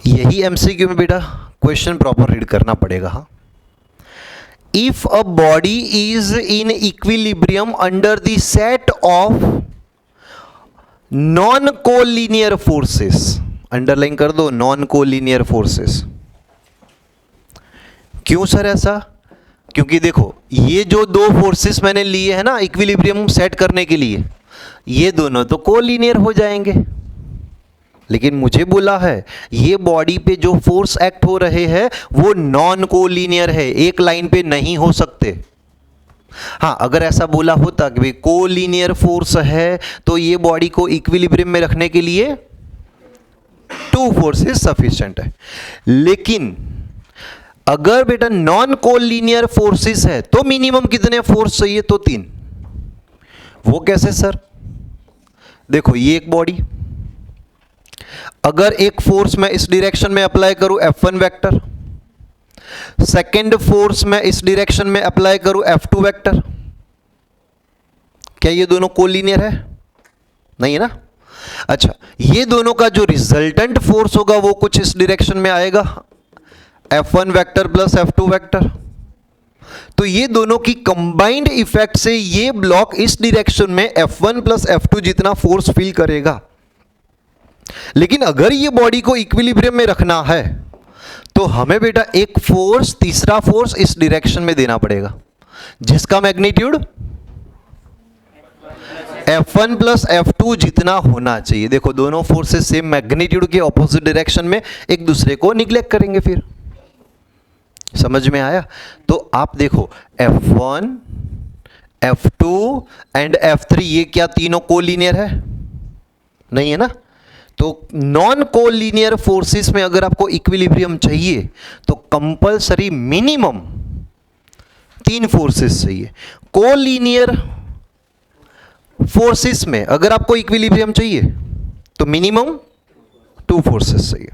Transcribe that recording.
यही एमसीक्यू में बेटा क्वेश्चन प्रॉपर रीड करना पड़ेगा। हाँ, if a body is in equilibrium under the set of non collinear forces, underline कर दो, नॉन कोलिनियर फोर्सेस। क्यों सर ऐसा? क्योंकि देखो ये जो दो फोर्सेस मैंने लिए हैं ना इक्विलिब्रियम सेट करने के लिए, ये दोनों तो कोलिनियर हो जाएंगे, लेकिन मुझे बोला है ये बॉडी पे जो फोर्स एक्ट हो रहे हैं वो नॉन कोलिनियर है, एक लाइन पे नहीं हो सकते। हाँ, अगर ऐसा बोला होता कि भाई कोलिनियर फोर्स है तो ये बॉडी को इक्विलिब्रियम में रखने के लिए टू फोर्सेस सफिशिएंट है, लेकिन अगर बेटा नॉन कोलिनियर फोर्सेस है तो मिनिमम कितने फोर्स चाहिए? तो 3। वो कैसे सर? देखो ये एक बॉडी, अगर एक फोर्स मैं इस डायरेक्शन में अप्लाई करूं F1 वेक्टर, सेकेंड फोर्स मैं इस डायरेक्शन में अप्लाई करूं F2 वेक्टर, क्या ये दोनों कोलिनियर है? नहीं है ना। अच्छा, ये दोनों का जो रिजल्टेंट फोर्स होगा वो कुछ इस डायरेक्शन में आएगा, F1 vector plus F2 vector. तो ये दोनों की कंबाइंड इफेक्ट से ये ब्लॉक इस डायरेक्शन में F1 प्लस F2 जितना फोर्स फील करेगा। लेकिन अगर ये बॉडी को इक्विलिब्रियम में रखना है तो हमें बेटा एक फोर्स, तीसरा फोर्स इस डायरेक्शन में देना पड़ेगा, जिसका मैग्नीट्यूड F1 प्लस F2 जितना होना चाहिए। देखो दोनों फोर्सेस सेम मैग्नीट्यूड के ऑपोजिट डायरेक्शन में एक दूसरे को निग्लेक्ट करेंगे, फिर समझ में आया? तो आप देखो F1, F2 एंड F3 ये क्या तीनों कोलिनियर है? नहीं है ना। तो नॉन कोलिनियर फोर्सेस में अगर आपको इक्विलिब्रियम चाहिए तो कंपलसरी मिनिमम 3 फोर्सेस चाहिए। कोलिनियर फोर्सेस में अगर आपको इक्विलिब्रियम चाहिए तो मिनिमम 2 फोर्सेस चाहिए।